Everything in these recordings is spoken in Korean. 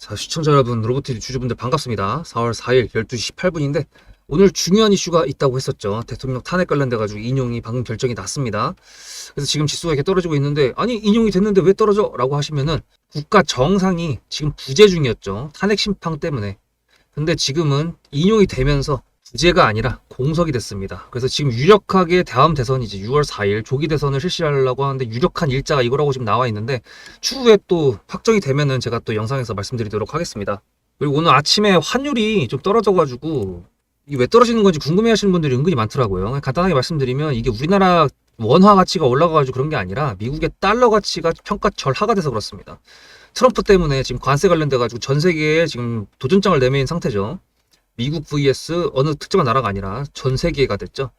자, 시청자 여러분, 로보티비 주주분들 반갑습니다. 4월 4일 12시 18분인데 오늘 중요한 이슈가 있다고 했었죠. 대통령 탄핵 관련돼가지고 인용이 방금 결정이 났습니다. 그래서 지금 지수가 이렇게 떨어지고 있는데, 아니 인용이 됐는데 왜 떨어져? 라고 하시면은 국가 정상이 지금 부재 중이었죠. 탄핵 심판 때문에. 근데 지금은 인용이 되면서 부재가 아니라 공석이 됐습니다. 그래서 지금 유력하게 다음 대선이 이제 6월 4일 조기 대선을 실시하려고 하는데 유력한 일자가 이거라고 지금 나와 있는데 추후에 또 확정이 되면은 제가 또 영상에서 말씀드리도록 하겠습니다. 그리고 오늘 아침에 환율이 좀 떨어져가지고 이게 왜 떨어지는 건지 궁금해하시는 분들이 은근히 많더라고요. 간단하게 말씀드리면 이게 우리나라 원화 가치가 올라가가지고 그런 게 아니라 미국의 달러 가치가 평가 절하가 돼서 그렇습니다. 트럼프 때문에 지금 관세 관련돼가지고 전 세계에 지금 도전장을 내민 상태죠. 미국 vs 어느 특정한 나라가 아니라 전 세계가 됐죠.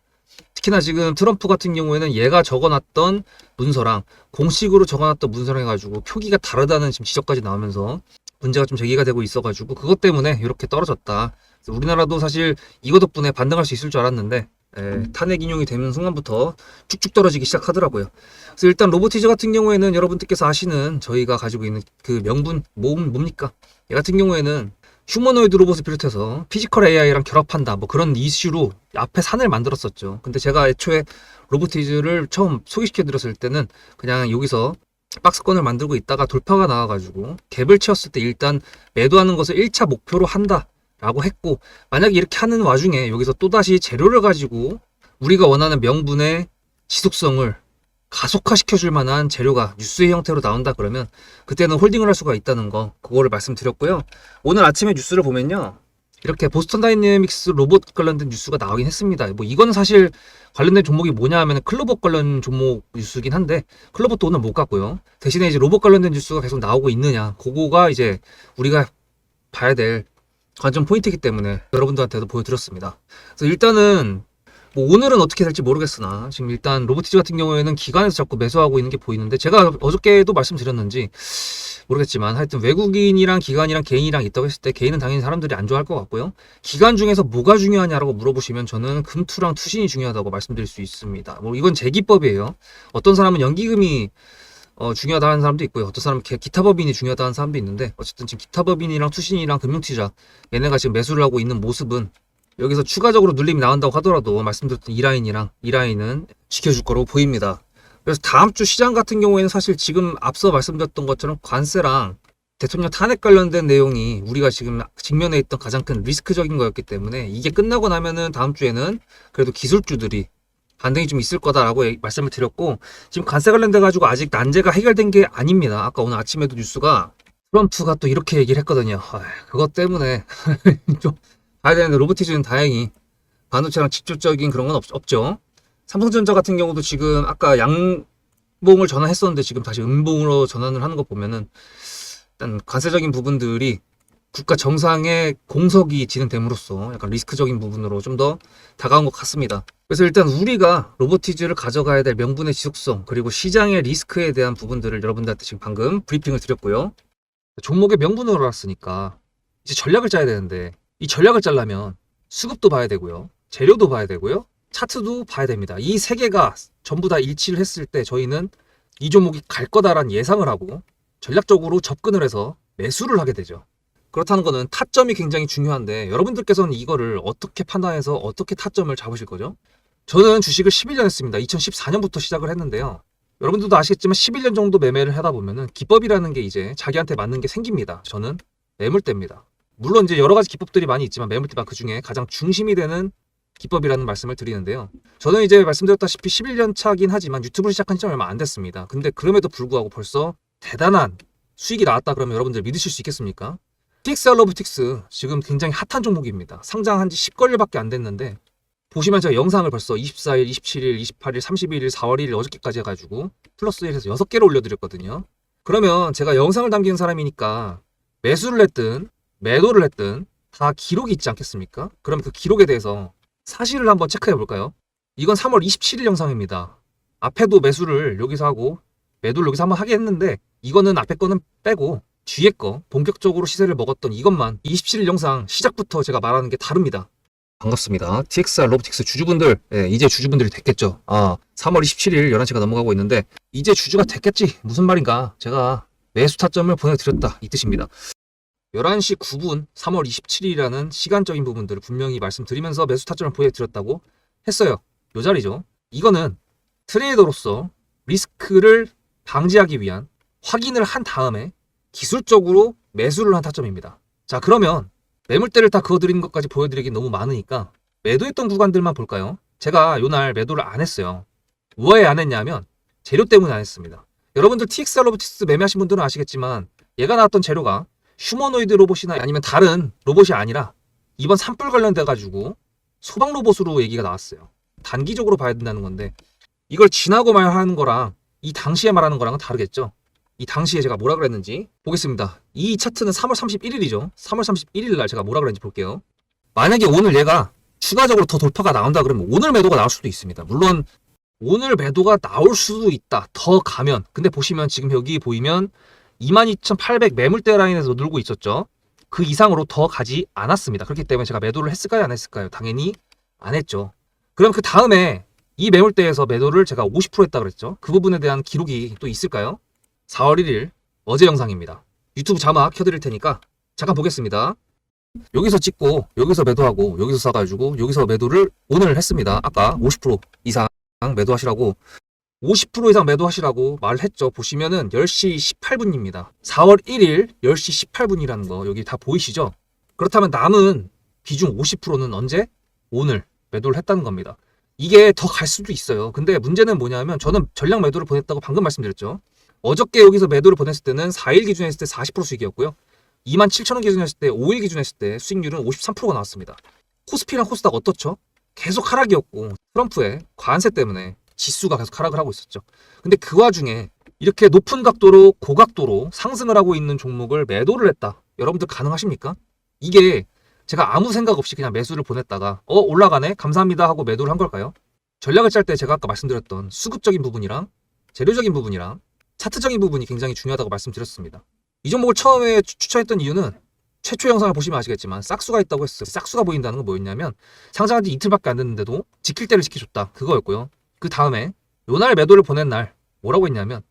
특히나 지금 트럼프 같은 경우에는 얘가 적어놨던 문서랑 공식으로 적어놨던 문서랑 해가지고 표기가 다르다는 지금 지적까지 나오면서 문제가 좀 제기가 되고 있어가지고 그것 때문에 이렇게 떨어졌다. 우리나라도 사실 이거 덕분에 반등할 수 있을 줄 알았는데 탄핵 인용이 되는 순간부터 쭉쭉 떨어지기 시작하더라고요. 그래서 일단 로보티즈 같은 경우에는 여러분들께서 아시는 저희가 가지고 있는 그 명분 뭡니까? 얘 같은 경우에는 휴머노이드 로봇을 비롯해서 피지컬 AI랑 결합한다 뭐 그런 이슈로 앞에 산을 만들었었죠. 근데 제가 애초에 로보티즈를 처음 소개시켜 드렸을 때는 그냥 여기서 박스권을 만들고 있다가 돌파가 나와가지고 갭을 채웠을 때 일단 매도하는 것을 1차 목표로 한다 라고 했고, 만약에 이렇게 하는 와중에 여기서 또다시 재료를 가지고 우리가 원하는 명분의 지속성을 가속화시켜줄 만한 재료가 뉴스의 형태로 나온다 그러면 그때는 홀딩을 할 수가 있다는 거, 그거를 말씀드렸고요. 오늘 아침에 뉴스를 보면요, 이렇게 보스턴 다이내믹스 로봇 관련된 뉴스가 나오긴 했습니다. 뭐 이거는 사실 관련된 종목이 뭐냐 하면 클로버 관련 종목 뉴스긴 한데 클로버도 오늘 못 갔고요. 대신에 이제 로봇 관련된 뉴스가 계속 나오고 있느냐, 그거가 이제 우리가 봐야 될 관전 포인트이기 때문에 여러분들한테도 보여드렸습니다. 그래서 일단은 뭐 오늘은 어떻게 될지 모르겠으나 지금 일단 로보티즈 같은 경우에는 기관에서 자꾸 매수하고 있는 게 보이는데, 제가 어저께도 말씀드렸는지 모르겠지만 하여튼 외국인이랑 기관이랑 개인이랑 있다고 했을 때 개인은 당연히 사람들이 안 좋아할 것 같고요. 기관 중에서 뭐가 중요하냐라고 물어보시면 저는 금투랑 투신이 중요하다고 말씀드릴 수 있습니다. 뭐 이건 제 기법이에요. 어떤 사람은 연기금이 중요하다 하는 사람도 있고요. 어떤 사람은 기타법인이 중요하다 하는 사람도 있는데, 어쨌든 지금 기타법인이랑 투신이랑 금융투자 얘네가 지금 매수를 하고 있는 모습은 여기서 추가적으로 눌림이 나온다고 하더라도 말씀드렸던 이라인은 지켜줄 거로 보입니다. 그래서 다음 주 시장 같은 경우에는 사실 지금 앞서 말씀드렸던 것처럼 관세랑 대통령 탄핵 관련된 내용이 우리가 지금 직면해 있던 가장 큰 리스크적인 거였기 때문에 이게 끝나고 나면은 다음 주에는 그래도 기술주들이 반등이 좀 있을 거다라고 말씀을 드렸고, 지금 관세 관련돼 가지고 아직 난제가 해결된 게 아닙니다. 아까 오늘 아침에도 뉴스가 트럼프가 또 이렇게 얘기를 했거든요. 그것 때문에 좀 봐야 되는데, 로보티즈는 다행히 반도체랑 직접적인 그런 건 없죠. 삼성전자 같은 경우도 지금 아까 양봉을 전환했었는데 지금 다시 음봉으로 전환을 하는 거 보면은 일단 관세적인 부분들이 국가 정상의 공석이 진행됨으로써 약간 리스크적인 부분으로 좀 더 다가온 것 같습니다. 그래서 일단 우리가 로보티즈를 가져가야 될 명분의 지속성, 그리고 시장의 리스크에 대한 부분들을 여러분들한테 지금 방금 브리핑을 드렸고요. 종목의 명분으로 알았으니까 이제 전략을 짜야 되는데, 이 전략을 짜려면 수급도 봐야 되고요, 재료도 봐야 되고요, 차트도 봐야 됩니다. 이 세 개가 전부 다 일치를 했을 때 저희는 이 종목이 갈 거다라는 예상을 하고 전략적으로 접근을 해서 매수를 하게 되죠. 그렇다는 거는 타점이 굉장히 중요한데, 여러분들께서는 이거를 어떻게 판단해서 어떻게 타점을 잡으실 거죠? 저는 주식을 11년 했습니다. 2014년부터 시작을 했는데요. 여러분들도 아시겠지만 11년 정도 매매를 하다 보면은 기법이라는 게 이제 자기한테 맞는 게 생깁니다. 저는 매물대입니다. 물론 이제 여러 가지 기법들이 많이 있지만 매물대가 그 중에 가장 중심이 되는 기법이라는 말씀을 드리는데요. 저는 이제 말씀드렸다시피 11년 차긴 하지만 유튜브를 시작한 지 얼마 안 됐습니다. 근데 그럼에도 불구하고 벌써 대단한 수익이 나왔다 그러면 여러분들 믿으실 수 있겠습니까? TXR 로보틱스 지금 굉장히 핫한 종목입니다. 상장한 지 10거일밖에 안 됐는데 보시면 제가 영상을 벌써 24일, 27일, 28일, 31일, 4월 1일 어저께까지 해가지고 플러스 1에서 6개를 올려드렸거든요. 그러면 제가 영상을 남기는 사람이니까 매수를 했든 매도를 했든 다 기록이 있지 않겠습니까? 그럼 그 기록에 대해서 사실을 한번 체크해 볼까요? 이건 3월 27일 영상입니다. 앞에도 매수를 여기서 하고 매도를 여기서 한번 하게 했는데, 이거는 앞에 거는 빼고 뒤에 거 본격적으로 시세를 먹었던 이것만 27일 영상 시작부터 제가 말하는 게 다릅니다. 반갑습니다. TXR 로보틱스 주주분들, 이제 주주분들이 됐겠죠. 3월 27일 11시가 넘어가고 있는데 이제 주주가 됐겠지, 무슨 말인가, 제가 매수 타점을 보내드렸다 이 뜻입니다. 11시 9분 3월 27일이라는 시간적인 부분들을 분명히 말씀드리면서 매수 타점을 보여드렸다고 했어요. 요 자리죠. 이거는 트레이더로서 리스크를 방지하기 위한 확인을 한 다음에 기술적으로 매수를 한 타점입니다. 자, 그러면 매물대를 다 그어드리는 것까지 보여드리기 너무 많으니까 매도했던 구간들만 볼까요? 제가 요날 매도를 안 했어요. 왜 안 했냐면 재료 때문에 안 했습니다. 여러분들 TXR 로보틱스 매매하신 분들은 아시겠지만 얘가 나왔던 재료가 휴머노이드 로봇이나 아니면 다른 로봇이 아니라 이번 산불 관련돼 가지고 소방 로봇으로 얘기가 나왔어요. 단기적으로 봐야 된다는 건데 이걸 지나고 말하는 거랑 이 당시에 말하는 거랑은 다르겠죠. 이 당시에 제가 뭐라 그랬는지 보겠습니다. 이 차트는 3월 31일이죠. 3월 31일 날 제가 뭐라 그랬는지 볼게요. 만약에 오늘 얘가 추가적으로 더 돌파가 나온다 그러면 오늘 매도가 나올 수도 있습니다. 물론 오늘 매도가 나올 수도 있다. 더 가면. 근데 보시면 지금 여기 보이면 22,800 매물대 라인에서 놀고 있었죠. 그 이상으로 더 가지 않았습니다. 그렇기 때문에 제가 매도를 했을까요? 안 했을까요? 당연히 안 했죠. 그럼 그 다음에 이 매물대에서 매도를 제가 50% 했다 그랬죠. 그 부분에 대한 기록이 또 있을까요? 4월 1일 어제 영상입니다. 유튜브 자막 켜드릴 테니까 잠깐 보겠습니다. 여기서 찍고 여기서 매도하고 여기서 사가지고 여기서 매도를 오늘 했습니다. 아까 50% 이상 매도하시라고 50% 이상 매도하시라고 말했죠. 보시면은 10시 18분입니다. 4월 1일 10시 18분이라는 거 여기 다 보이시죠? 그렇다면 남은 비중 50%는 언제? 오늘 매도를 했다는 겁니다. 이게 더 갈 수도 있어요. 근데 문제는 뭐냐면 저는 전량 매도를 보냈다고 방금 말씀드렸죠. 어저께 여기서 매도를 보냈을 때는 4일 기준에 했을 때 40% 수익이었고요. 27,000원 기준에 했을 때 5일 기준에 했을 때 수익률은 53%가 나왔습니다. 코스피랑 코스닥 어떻죠? 계속 하락이었고 트럼프의 관세 때문에 지수가 계속 하락을 하고 있었죠. 근데 그 와중에 이렇게 높은 각도로 고각도로 상승을 하고 있는 종목을 매도를 했다. 여러분들 가능하십니까? 이게 제가 아무 생각 없이 그냥 매수를 보냈다가 올라가네? 감사합니다 하고 매도를 한 걸까요? 전략을 짤 때 제가 아까 말씀드렸던 수급적인 부분이랑 재료적인 부분이랑 차트적인 부분이 굉장히 중요하다고 말씀드렸습니다. 이 종목을 처음에 추천했던 이유는 최초 영상을 보시면 아시겠지만 싹수가 있다고 했어요. 싹수가 보인다는 건 뭐였냐면 상장한 지 이틀밖에 안 됐는데도 지킬 때를 지켜줬다. 그거였고요. 그 다음에 요날 매도를 보낸 날 뭐라고 했냐면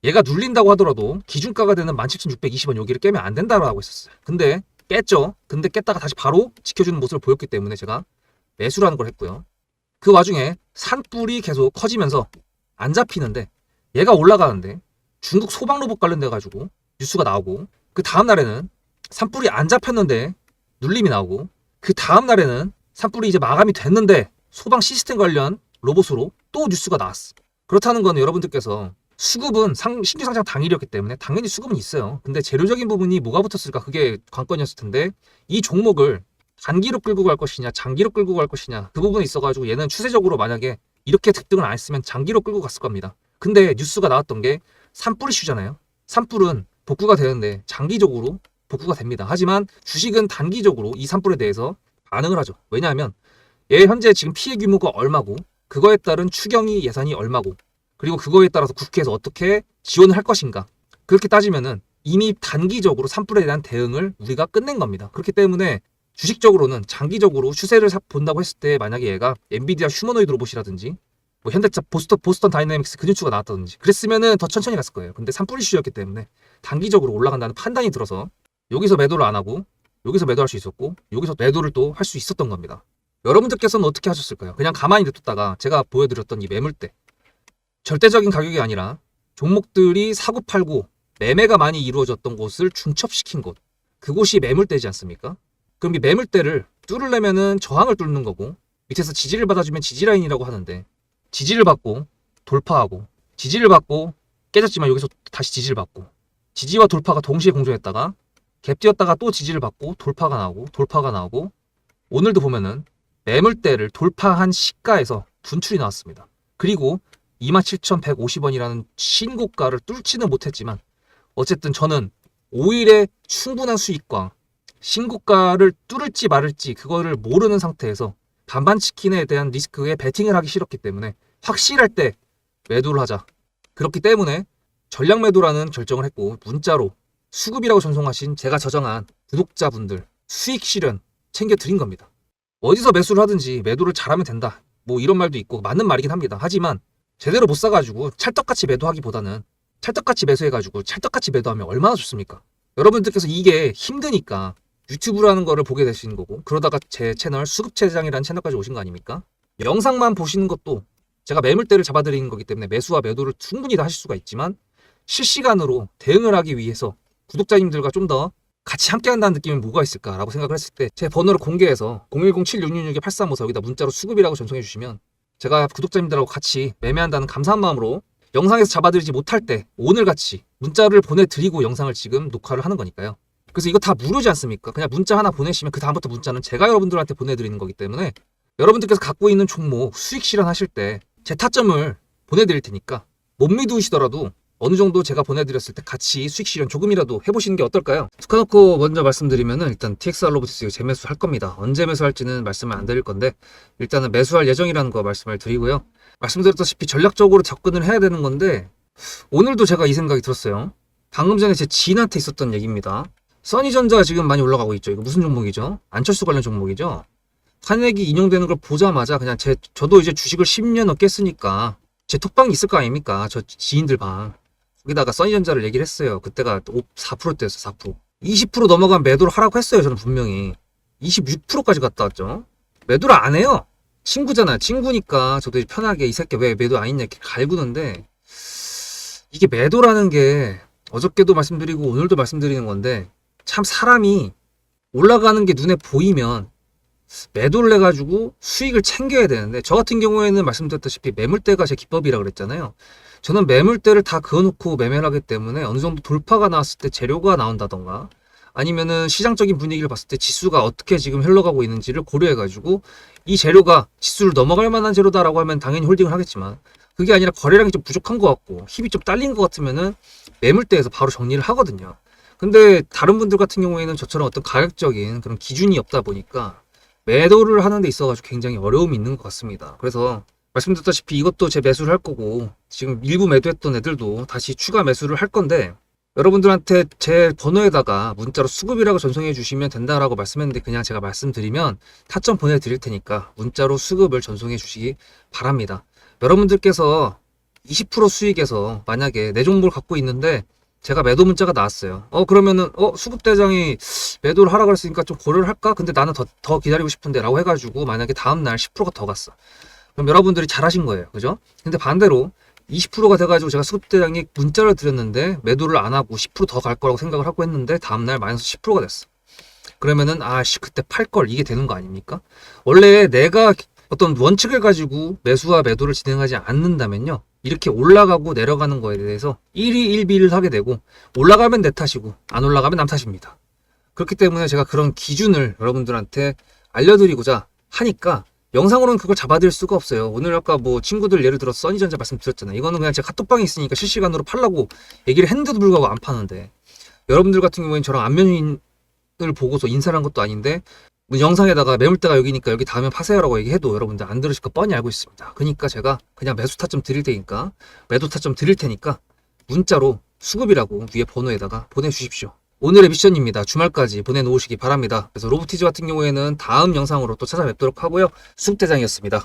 얘가 눌린다고 하더라도 기준가가 되는 17,620원 여기를 깨면 안 된다라고 했었어요. 근데 깼죠. 근데 깼다가 다시 바로 지켜주는 모습을 보였기 때문에 제가 매수라는 걸 했고요. 그 와중에 산불이 계속 커지면서 안 잡히는데 얘가 올라가는데 중국 소방 로봇 관련돼 가지고 뉴스가 나오고 그 다음 날에는 산불이 안 잡혔는데 눌림이 나오고 그 다음 날에는 산불이 이제 마감이 됐는데 소방 시스템 관련 로봇으로 또 뉴스가 나왔어. 그렇다는 건 여러분들께서 수급은 신규 상장 당일이었기 때문에 당연히 수급은 있어요. 근데 재료적인 부분이 뭐가 붙었을까? 그게 관건이었을 텐데 이 종목을 단기로 끌고 갈 것이냐 장기로 끌고 갈 것이냐 그 부분이 있어가지고 얘는 추세적으로 만약에 이렇게 득등을 안 했으면 장기로 끌고 갔을 겁니다. 근데 뉴스가 나왔던 게 산불 이슈잖아요. 산불은 복구가 되는데 장기적으로 복구가 됩니다. 하지만 주식은 단기적으로 이 산불에 대해서 반응을 하죠. 왜냐하면 얘 현재 지금 피해 규모가 얼마고 그거에 따른 추경이 예산이 얼마고 그리고 그거에 따라서 국회에서 어떻게 지원을 할 것인가 그렇게 따지면은 이미 단기적으로 산불에 대한 대응을 우리가 끝낸 겁니다. 그렇기 때문에 주식적으로는 장기적으로 추세를 본다고 했을 때 만약에 얘가 엔비디아 휴머노이드 로봇이라든지 뭐 현대차 보스턴 다이내믹스 근육추가 나왔다든지 그랬으면은 더 천천히 갔을 거예요. 근데 산불 이슈였기 때문에 단기적으로 올라간다는 판단이 들어서 여기서 매도를 안 하고 여기서 매도할 수 있었고 여기서 매도를 또 할 수 있었던 겁니다. 여러분들께서는 어떻게 하셨을까요? 그냥 가만히 냅뒀다가 제가 보여드렸던 이 매물대 절대적인 가격이 아니라 종목들이 사고 팔고 매매가 많이 이루어졌던 곳을 중첩시킨 곳 그곳이 매물대지 않습니까? 그럼 이 매물대를 뚫으려면은 저항을 뚫는 거고 밑에서 지지를 받아주면 지지라인이라고 하는데 지지를 받고 돌파하고 지지를 받고 깨졌지만 여기서 다시 지지를 받고 지지와 돌파가 동시에 공존했다가 갭 뛰었다가 또 지지를 받고 돌파가 나오고 오늘도 보면은 매물대를 돌파한 시가에서 분출이 나왔습니다. 그리고 27,150원이라는 신고가를 뚫지는 못했지만 어쨌든 저는 5일의 충분한 수익과 신고가를 뚫을지 말을지 그거를 모르는 상태에서 반반 치킨에 대한 리스크에 베팅을 하기 싫었기 때문에 확실할 때 매도를 하자. 그렇기 때문에 전략 매도라는 결정을 했고 문자로 수급이라고 전송하신 제가 저장한 구독자분들 수익 실현 챙겨드린 겁니다. 어디서 매수를 하든지 매도를 잘하면 된다. 뭐 이런 말도 있고 맞는 말이긴 합니다. 하지만 제대로 못 사가지고 찰떡같이 매도하기보다는 찰떡같이 매수해가지고 찰떡같이 매도하면 얼마나 좋습니까? 여러분들께서 이게 힘드니까 유튜브라는 거를 보게 되신 거고, 그러다가 제 채널 수급채장이라는 채널까지 오신 거 아닙니까? 영상만 보시는 것도 제가 매물대를 잡아드리는 거기 때문에 매수와 매도를 충분히 다 하실 수가 있지만, 실시간으로 대응을 하기 위해서 구독자님들과 좀 더 같이 함께 한다는 느낌은 뭐가 있을까라고 생각을 했을 때 제 번호를 공개해서 010-7666-8354 여기다 문자로 수급이라고 전송해 주시면 제가 구독자님들하고 같이 매매한다는 감사한 마음으로 영상에서 잡아드리지 못할 때 오늘같이 문자를 보내드리고 영상을 지금 녹화를 하는 거니까요. 그래서 이거 다 무료지 않습니까? 그냥 문자 하나 보내시면 그 다음부터 문자는 제가 여러분들한테 보내드리는 거기 때문에 여러분들께서 갖고 있는 종목 수익 실현하실 때 제 타점을 보내드릴 테니까 못 믿으시더라도 어느 정도 제가 보내드렸을 때 같이 수익 실현 조금이라도 해보시는 게 어떨까요? 툭카놓고 먼저 말씀드리면은 일단 TXR 로보티스 재매수 할 겁니다. 언제 매수할지는 말씀을 안 드릴 건데 일단은 매수할 예정이라는 거 말씀을 드리고요. 말씀드렸다시피 전략적으로 접근을 해야 되는 건데 오늘도 제가 이 생각이 들었어요. 방금 전에 제 지인한테 있었던 얘기입니다. 써니전자가 지금 많이 올라가고 있죠. 이거 무슨 종목이죠? 안철수 관련 종목이죠. 탄핵이 인용되는 걸 보자마자 그냥 저도 이제 주식을 10년 넘게 했으니까 제 톡방이 있을 거 아닙니까? 저 지인들 방. 거기다가 써니전자를 얘기를 했어요. 그때가 4%대였어, 4%. 20% 넘어간 매도를 하라고 했어요. 저는 분명히. 26%까지 갔다 왔죠. 매도를 안 해요. 친구잖아요. 친구니까 저도 편하게 이 새끼 왜 매도 안 했냐 이렇게 갈구는데 이게 매도라는 게 어저께도 말씀드리고 오늘도 말씀드리는 건데 참 사람이 올라가는 게 눈에 보이면 매도를 해가지고 수익을 챙겨야 되는데 저 같은 경우에는 말씀드렸다시피 매물대가 제 기법이라 그랬잖아요. 저는 매물대를 다 그어놓고 매매를 하기 때문에 어느 정도 돌파가 나왔을 때 재료가 나온다던가 아니면은 시장적인 분위기를 봤을 때 지수가 어떻게 지금 흘러가고 있는지를 고려해가지고 이 재료가 지수를 넘어갈 만한 재료다라고 하면 당연히 홀딩을 하겠지만 그게 아니라 거래량이 좀 부족한 것 같고 힘이 좀 딸린 것 같으면은 매물대에서 바로 정리를 하거든요. 근데 다른 분들 같은 경우에는 저처럼 어떤 가격적인 그런 기준이 없다 보니까 매도를 하는 데 있어가지고 굉장히 어려움이 있는 것 같습니다. 그래서 말씀드렸다시피 이것도 제 매수를 할 거고 지금 일부 매도했던 애들도 다시 추가 매수를 할 건데 여러분들한테 제 번호에다가 문자로 수급이라고 전송해 주시면 된다라고 말씀했는데 그냥 제가 말씀드리면 타점 보내드릴 테니까 문자로 수급을 전송해 주시기 바랍니다. 여러분들께서 20% 수익에서 만약에 내 종목을 갖고 있는데 제가 매도 문자가 나왔어요. 그러면은 수급대장이 매도를 하라 그랬으니까 좀 고려를 할까? 근데 나는 더 기다리고 싶은데 라고 해가지고 만약에 다음날 10%가 더 갔어. 그럼 여러분들이 잘하신 거예요. 그죠? 근데 반대로 20%가 돼가지고 제가 수급대장이 문자를 드렸는데 매도를 안 하고 10% 더 갈 거라고 생각을 하고 했는데 다음날 마이너스 10%가 됐어. 그러면은 그때 팔 걸 이게 되는 거 아닙니까? 원래 내가 어떤 원칙을 가지고 매수와 매도를 진행하지 않는다면요. 이렇게 올라가고 내려가는 거에 대해서 1위 1비를 하게 되고 올라가면 내 탓이고 안 올라가면 남 탓입니다. 그렇기 때문에 제가 그런 기준을 여러분들한테 알려드리고자 하니까 영상으로는 그걸 잡아드릴 수가 없어요. 오늘 아까 뭐 친구들 예를 들어 써니전자 말씀드렸잖아요. 이거는 그냥 제가 카톡방에 있으니까 실시간으로 팔라고 얘기를 했는데도 불구하고 안 파는데 여러분들 같은 경우에는 저랑 안면을 보고서 인사를 한 것도 아닌데 뭐 영상에다가 매물대가 여기니까 여기 닿으면 파세요라고 얘기해도 여러분들 안 들으실 거 뻔히 알고 있습니다. 그러니까 제가 그냥 매수 타점 드릴 테니까 매도 타점 드릴 테니까 문자로 수급이라고 위에 번호에다가 보내주십시오. 오늘의 미션입니다. 주말까지 보내놓으시기 바랍니다. 그래서 로보티즈 같은 경우에는 다음 영상으로 또 찾아뵙도록 하고요. 수급대장이었습니다.